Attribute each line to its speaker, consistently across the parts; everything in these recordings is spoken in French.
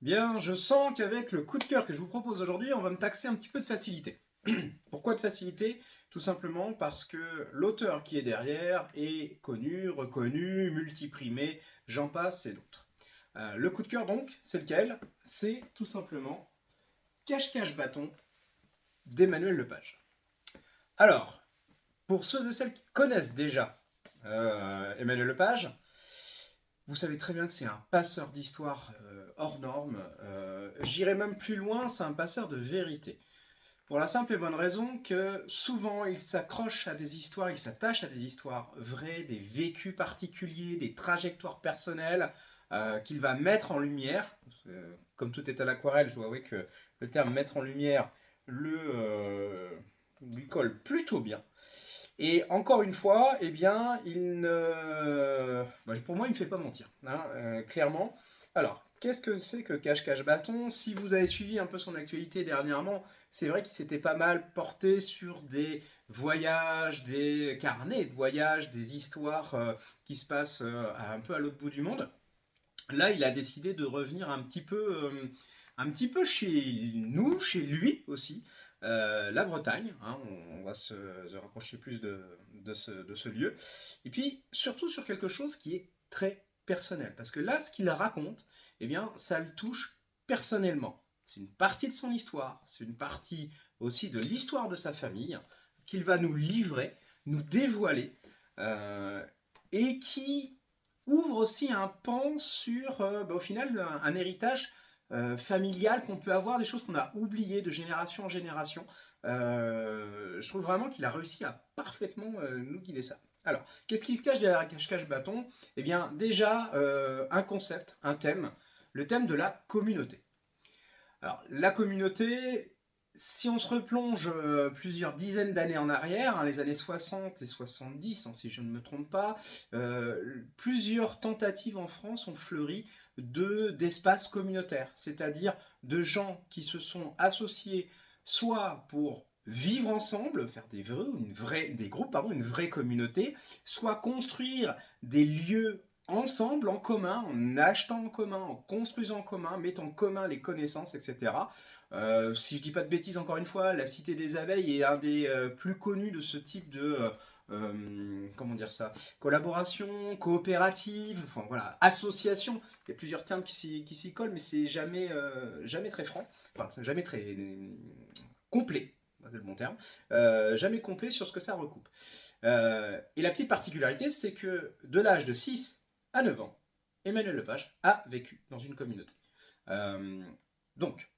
Speaker 1: Bien, je sens qu'avec le coup de cœur que je vous propose aujourd'hui, on va me taxer un petit peu de facilité. Pourquoi de facilité? Tout simplement parce que l'auteur qui est derrière est connu, reconnu, multiprimé, j'en passe et d'autres. Le coup de cœur donc, c'est lequel? C'est tout simplement Cache-Cache Bâton d'Emmanuel Lepage. Alors, pour ceux et celles qui connaissent déjà Emmanuel Lepage, vous savez très bien que c'est un passeur d'histoire hors norme. J'irai même plus loin, c'est un passeur de vérité. Pour la simple et bonne raison que souvent il s'accroche à des histoires, il s'attache à des histoires vraies, des vécus particuliers, des trajectoires personnelles qu'il va mettre en lumière. Comme tout est à l'aquarelle, je dois avouer que le terme mettre en lumière lui colle plutôt bien. Et encore une fois, eh bien, pour moi, il ne me fait pas mentir, hein, clairement. Alors, qu'est-ce que c'est que Cache-Cache Bâton? Si vous avez suivi un peu son actualité dernièrement, c'est vrai qu'il s'était pas mal porté sur des voyages, des carnets de voyages, des histoires qui se passent un peu à l'autre bout du monde. Là, il a décidé de revenir un petit peu chez nous, chez lui aussi, la Bretagne. Hein, on va se rapprocher plus de ce lieu. Et puis, surtout sur quelque chose qui est très personnel. Parce que là, ce qu'il raconte, eh bien, ça le touche personnellement. C'est une partie de son histoire, c'est une partie aussi de l'histoire de sa famille qu'il va nous livrer, nous dévoiler, euh, et qui ouvre aussi un pan sur, au final, un héritage familial qu'on peut avoir, des choses qu'on a oubliées de génération en génération. Je trouve vraiment qu'il a réussi à parfaitement nous guider ça. Alors, qu'est-ce qui se cache derrière Cache-Cache Bâton? Eh bien, déjà, un concept, un thème, le thème de la communauté. Alors, la communauté, si on se replonge plusieurs dizaines d'années en arrière, hein, les années 60 et 70, hein, si je ne me trompe pas, plusieurs tentatives en France ont fleuri d'espaces communautaires, c'est-à-dire de gens qui se sont associés soit pour vivre ensemble, faire des groupes, pardon, une vraie communauté, soit construire des lieux ensemble, en commun, en achetant en commun, en construisant en commun, mettant en commun les connaissances, etc. Si je dis pas de bêtises, encore une fois, la Cité des Abeilles est un des plus connus de ce type de comment dire ça, collaboration, coopérative, enfin voilà, association. Il y a plusieurs termes qui s'y collent, mais c'est jamais très franc, enfin jamais très complet, c'est le bon terme, jamais complet sur ce que ça recoupe. Et la petite particularité, c'est que de l'âge de 6 à 9 ans, Emmanuel Lepage a vécu dans une communauté. Euh, donc,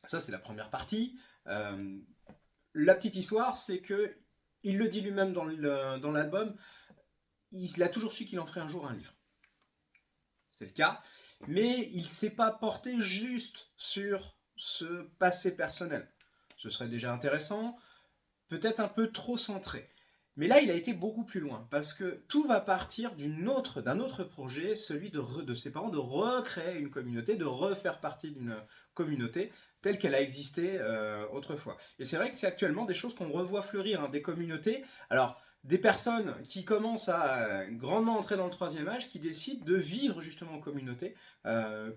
Speaker 1: ça c'est la première partie. La petite histoire, c'est que il le dit lui-même dans l'album, il a toujours su qu'il en ferait un jour un livre. C'est le cas. Mais il ne s'est pas porté juste sur ce passé personnel. Ce serait déjà intéressant, peut-être un peu trop centré. Mais là, il a été beaucoup plus loin, parce que tout va partir d'un autre projet, celui de ses parents, de recréer une communauté, de refaire partie d'une communauté telle qu'elle a existé autrefois. Et c'est vrai que c'est actuellement des choses qu'on revoit fleurir, hein, des communautés. Alors, des personnes qui commencent à grandement entrer dans le troisième âge, qui décident de vivre justement en communauté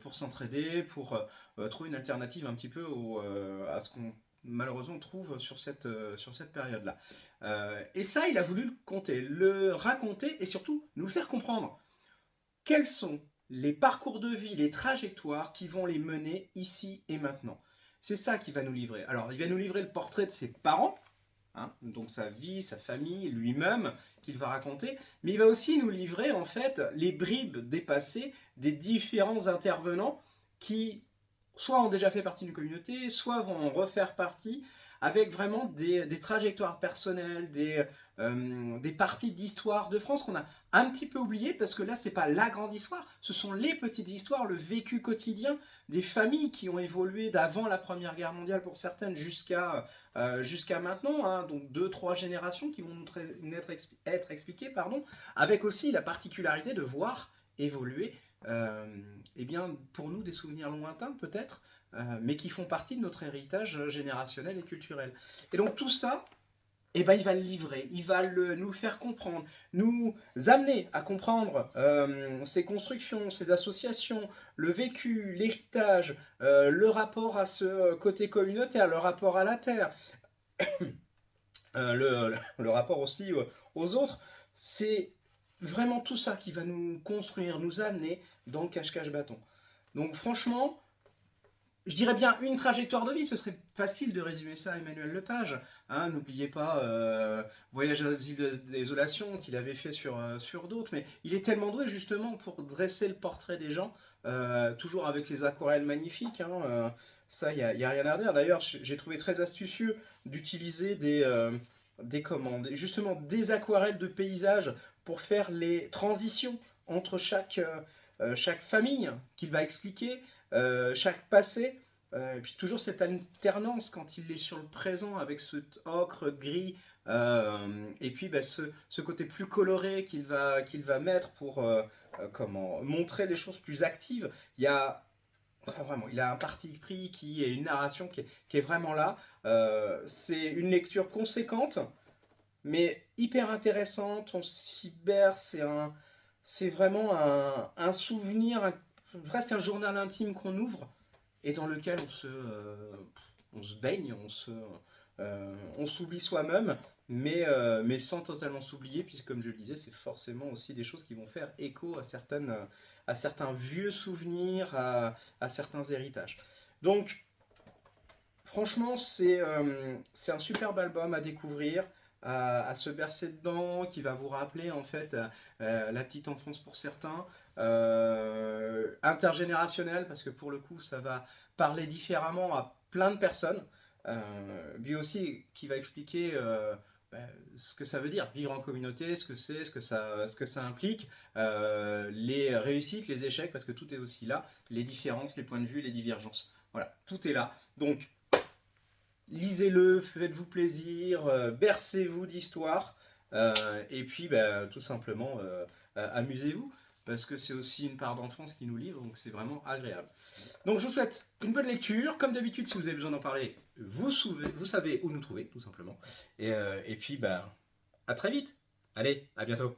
Speaker 1: pour s'entraider, pour trouver une alternative un petit peu à ce qu'on malheureusement trouve sur cette période-là. Et ça, il a voulu le compter, le raconter et surtout nous le faire comprendre. Quels sont les parcours de vie, les trajectoires qui vont les mener ici et maintenant? C'est ça qu'il va nous livrer. Alors, il va nous livrer le portrait de ses parents, hein, donc sa vie, sa famille, lui-même, qu'il va raconter, mais il va aussi nous livrer en fait les bribes des passés des différents intervenants qui soit ont déjà fait partie d'une communauté, soit vont en refaire partie, avec vraiment des trajectoires personnelles, des parties d'histoire de France qu'on a un petit peu oubliées, parce que là, c'est pas la grande histoire, ce sont les petites histoires, le vécu quotidien des familles qui ont évolué d'avant la Première Guerre mondiale pour certaines jusqu'à maintenant, hein, donc deux, trois générations qui vont être expliquées, pardon, avec aussi la particularité de voir évoluer eh bien, pour nous, des souvenirs lointains peut-être, mais qui font partie de notre héritage générationnel et culturel. Et donc tout ça, eh ben, il va le livrer, il va nous le faire comprendre, nous amener à comprendre ses constructions, ses associations, le vécu, l'héritage, le rapport à ce côté communautaire, le rapport à la terre, le rapport aussi aux autres. C'est vraiment tout ça qui va nous construire, nous amener dans le cache-cache bâton. Donc franchement, je dirais bien une trajectoire de vie, ce serait facile de résumer ça à Emmanuel Lepage. Hein, n'oubliez pas Voyage à îles désolation qu'il avait fait sur d'autres, mais il est tellement doué justement pour dresser le portrait des gens, toujours avec ses aquarelles magnifiques. Hein, ça, y a rien à dire. D'ailleurs, j'ai trouvé très astucieux d'utiliser justement des aquarelles de paysages pour faire les transitions entre chaque famille qu'il va expliquer, chaque passé, et puis toujours cette alternance quand il est sur le présent avec cet ocre gris, et puis bah, ce côté plus coloré qu'il va mettre pour comment montrer les choses plus actives. Il y a vraiment, il a un parti pris qui est une narration qui est vraiment là. C'est une lecture conséquente, mais hyper intéressante. On s'y berce. C'est vraiment un souvenir, presque un journal intime qu'on ouvre et dans lequel on se baigne, on s'oublie soi-même, mais sans totalement s'oublier, puisque comme je le disais, c'est forcément aussi des choses qui vont faire écho à certains vieux souvenirs, à certains héritages. Donc, franchement, c'est un superbe album à découvrir, à se bercer dedans, qui va vous rappeler en fait la petite enfance pour certains, intergénérationnel, parce que pour le coup, ça va parler différemment à plein de personnes. Lui aussi, qui va expliquer bah, ce que ça veut dire, vivre en communauté, ce que c'est, ce que ça implique, les réussites, les échecs, parce que tout est aussi là, les différences, les points de vue, les divergences. Voilà, tout est là. Donc, lisez-le, faites-vous plaisir, bercez-vous d'histoire, et puis bah, tout simplement amusez-vous, parce que c'est aussi une part d'enfance qui nous livre, donc c'est vraiment agréable. Donc je vous souhaite une bonne lecture, comme d'habitude si vous avez besoin d'en parler, vous savez où nous trouver, tout simplement, et puis bah, à très vite, allez, à bientôt.